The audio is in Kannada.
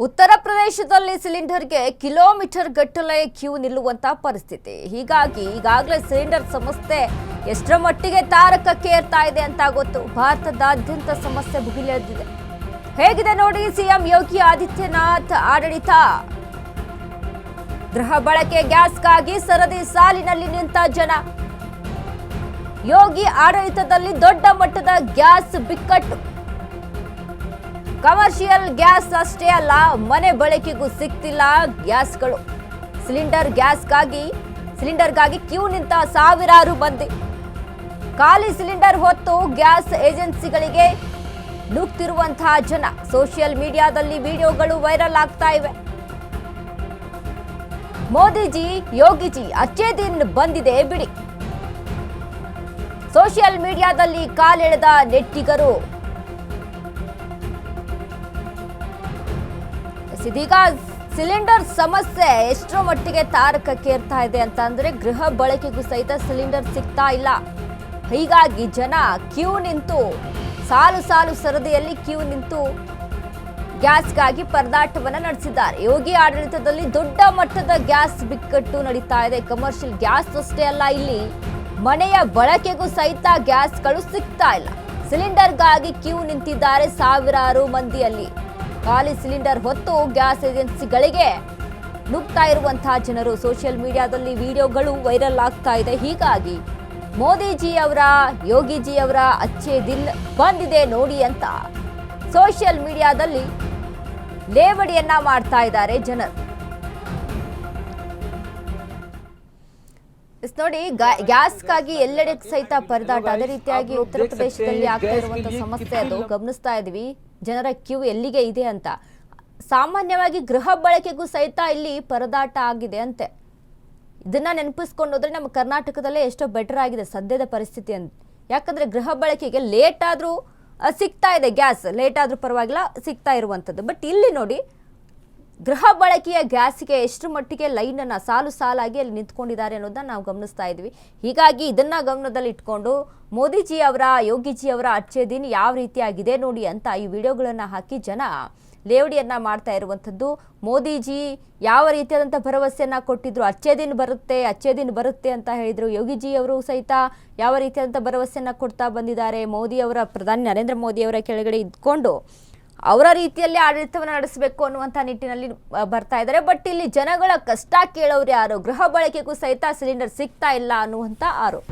ಉತ್ತರ ಪ್ರದೇಶದಲ್ಲಿ ಸಿಲಿಂಡರ್ಗೆ ಕಿಲೋಮೀಟರ್ ಗಟ್ಟಲೆ ಕ್ಯೂ ನಿಲ್ಲುವಂತ ಪರಿಸ್ಥಿತಿ. ಹೀಗಾಗಿ ಈಗಾಗಲೇ ಸಿಲಿಂಡರ್ ಸಮಸ್ಯೆ ಎಷ್ಟರ ಮಟ್ಟಿಗೆ ತಾರಕಕ್ಕೆ ಏರ್ತಾ ಇದೆ ಅಂತ ಗೊತ್ತು. ಭಾರತದಾದ್ಯಂತ ಸಮಸ್ಯೆ ಭುಗಿಲೆದ್ದಿದೆ. ಹೇಗಿದೆ ನೋಡಿ ಸಿಎಂ ಯೋಗಿ ಆದಿತ್ಯನಾಥ್ ಆಡಳಿತ. ಗೃಹ ಬಳಕೆ ಗ್ಯಾಸ್ಗಾಗಿ ಸರದಿ ಸಾಲಿನಲ್ಲಿ ನಿಂತ ಜನ. ಯೋಗಿ ಆಡಳಿತದಲ್ಲಿ ದೊಡ್ಡ ಮಟ್ಟದ ಗ್ಯಾಸ್ ಬಿಕ್ಕಟ್ಟು. ಕಮರ್ಷಿಯಲ್ ಗ್ಯಾಸ್ ಅಷ್ಟೇ ಅಲ್ಲ, ಮನೆ ಬಳಕೆಗೂ ಸಿಗ್ತಿಲ್ಲ ಗ್ಯಾಸ್ಗಳು. ಸಿಲಿಂಡರ್ಗಾಗಿ ಕ್ಯೂ ನಿಂತ ಸಾವಿರಾರು ಮಂದಿ. ಖಾಲಿ ಸಿಲಿಂಡರ್ ಹೊತ್ತು ಗ್ಯಾಸ್ ಏಜೆನ್ಸಿಗಳಿಗೆ ನುಗ್ತಿರುವಂತಹ ಜನ. ಸೋಷಿಯಲ್ ಮೀಡಿಯಾದಲ್ಲಿ ವಿಡಿಯೋಗಳು ವೈರಲ್ ಆಗ್ತಾ ಇವೆ. ಮೋದಿಜಿ ಯೋಗಿಜಿ ಅಚ್ಚೇ ದಿನ್ ಬಂದಿದೆ ಬಿಡಿ. ಸೋಷಿಯಲ್ ಮೀಡಿಯಾದಲ್ಲಿ ಕಾಲೆಳೆದ ನೆಟ್ಟಿಗರು. ಇದೀಗ ಸಿಲಿಂಡರ್ ಸಮಸ್ಯೆ ಎಷ್ಟರ ಮಟ್ಟಿಗೆ ತಾರಕಕ್ಕೇರ್ತಾ ಇದೆ ಅಂತ ಅಂದ್ರೆ ಗೃಹ ಬಳಕೆಗೂ ಸಹಿತ ಸಿಲಿಂಡರ್ ಸಿಗ್ತಾ ಇಲ್ಲ. ಹೀಗಾಗಿ ಜನ ಕ್ಯೂ ನಿಂತು ಸಾಲು ಸರದಿಯಲ್ಲಿ ಕ್ಯೂ ನಿಂತು ಗ್ಯಾಸ್ಗಾಗಿ ಪರದಾಟವನ್ನ ನಡೆಸಿದ್ದಾರೆ. ಯೋಗಿ ಆಡಳಿತದಲ್ಲಿ ದೊಡ್ಡ ಮಟ್ಟದ ಗ್ಯಾಸ್ ಬಿಕ್ಕಟ್ಟು ನಡೀತಾ ಇದೆ. ಕಮರ್ಷಿಯಲ್ ಗ್ಯಾಸ್ ಅಷ್ಟೇ ಅಲ್ಲ, ಇಲ್ಲಿ ಮನೆಯ ಬಳಕೆಗೂ ಸಹಿತ ಗ್ಯಾಸ್ಗಳು ಸಿಗ್ತಾ ಇಲ್ಲ. ಸಿಲಿಂಡರ್ಗಾಗಿ ಕ್ಯೂ ನಿಂತಿದ್ದಾರೆ ಸಾವಿರಾರು ಮಂದಿಯಲ್ಲಿ. ಖಾಲಿ ಸಿಲಿಂಡರ್ ಹೊತ್ತು ಗ್ಯಾಸ್ ಏಜೆನ್ಸಿಗಳಿಗೆ ನುಗ್ತಾ ಇರುವಂತಹ ಜನರು. ಸೋಷಿಯಲ್ ಮೀಡಿಯಾದಲ್ಲಿ ವಿಡಿಯೋಗಳು ವೈರಲ್ ಆಗ್ತಾ ಇದೆ. ಹೀಗಾಗಿ ಮೋದಿಜಿ ಅವರ ಯೋಗಿಜಿ ಅವರ ಅಚ್ಚೇ ದಿನ್ ಬಂದಿದೆ ನೋಡಿ ಅಂತ ಸೋಷಿಯಲ್ ಮೀಡಿಯಾದಲ್ಲಿ ಲೇವಡಿಯನ್ನ ಮಾಡ್ತಾ ಇದ್ದಾರೆ ಜನರು. ನೋಡಿ, ಗ್ಯಾಸ್ಗಾಗಿ ಎಲ್ಲೆಡೆ ಸಹಿತ ಪರದಾಟ. ಅದೇ ರೀತಿಯಾಗಿ ಉತ್ತರ ಪ್ರದೇಶದಲ್ಲಿ ಆಗ್ತಾ ಇರುವಂತಹ ಸಮಸ್ಯೆ ಅದು ಗಮನಿಸ್ತಾ ಇದೀವಿ. ಜನರ ಕ್ಯೂ ಎಲ್ಲಿಗೆ ಇದೆ ಅಂತ. ಸಾಮಾನ್ಯವಾಗಿ ಗೃಹ ಬಳಕೆಗೂ ಸಹಿತ ಇಲ್ಲಿ ಪರದಾಟ ಆಗಿದೆ ಅಂತೆ. ಇದನ್ನ ನೆನಪಿಸ್ಕೊಂಡೋದ್ರೆ ನಮ್ಮ ಕರ್ನಾಟಕದಲ್ಲೇ ಎಷ್ಟೋ ಬೆಟರ್ ಆಗಿದೆ ಸದ್ಯದ ಪರಿಸ್ಥಿತಿ ಅಂತ. ಯಾಕಂದ್ರೆ ಗೃಹ ಬಳಕೆಗೆ ಲೇಟ್ ಆದ್ರೂ ಸಿಗ್ತಾ ಇದೆ ಗ್ಯಾಸ್, ಲೇಟ್ ಆದ್ರೂ ಪರವಾಗಿಲ್ಲ ಸಿಗ್ತಾ ಇರುವಂಥದ್ದು. ಬಟ್ ಇಲ್ಲಿ ನೋಡಿ, ಗೃಹ ಬಳಕೆಯ ಗ್ಯಾಸ್ಗೆ ಎಷ್ಟು ಮಟ್ಟಿಗೆ ಲೈನನ್ನು ಸಾಲಾಗಿ ಅಲ್ಲಿ ನಿಂತ್ಕೊಂಡಿದ್ದಾರೆ ಅನ್ನೋದನ್ನ ನಾವು ಗಮನಿಸ್ತಾ ಇದ್ವಿ. ಹೀಗಾಗಿ ಇದನ್ನ ಗಮನದಲ್ಲಿ ಇಟ್ಕೊಂಡು ಮೋದಿಜಿ ಅವರ ಯೋಗಿಜಿ ಅವರ ಅಚ್ಚೇ ದಿನ್ ಯಾವ ರೀತಿಯಾಗಿದೆ ನೋಡಿ ಅಂತ ಈ ವಿಡಿಯೋಗಳನ್ನು ಹಾಕಿ ಜನ ಲೇವಡಿಯನ್ನ ಮಾಡ್ತಾ ಇರುವಂಥದ್ದು. ಮೋದಿಜಿ ಯಾವ ರೀತಿಯಾದಂಥ ಭರವಸೆಯನ್ನ ಕೊಟ್ಟಿದ್ರು, ಅಚ್ಚೇ ದಿನ್ ಬರುತ್ತೆ ಅಂತ ಹೇಳಿದ್ರು. ಯೋಗಿಜಿ ಅವರು ಸಹಿತ ಯಾವ ರೀತಿಯಾದಂಥ ಭರವಸೆಯನ್ನ ಕೊಡ್ತಾ ಬಂದಿದ್ದಾರೆ. ಪ್ರಧಾನಿ ನರೇಂದ್ರ ಮೋದಿ ಅವರ ಕೆಳಗಡೆ ಇದ್ಕೊಂಡು ಅವರ ರೀತಿಯಲ್ಲಿ ಆಡಳಿತವನ್ನು ನಡೆಸಬೇಕು ಅನ್ನುವಂಥ ನಿಟ್ಟಿನಲ್ಲಿ ಬರ್ತಾ ಇದ್ದಾರೆ. ಬಟ್ ಇಲ್ಲಿ ಜನಗಳ ಕಷ್ಟ ಕೇಳೋರು ಯಾರು? ಗೃಹ ಬಳಕೆಗೂ ಸಹಿತ ಸಿಲಿಂಡರ್ ಸಿಗ್ತಾ ಇಲ್ಲ ಅನ್ನುವಂಥ ಆರೋಪ.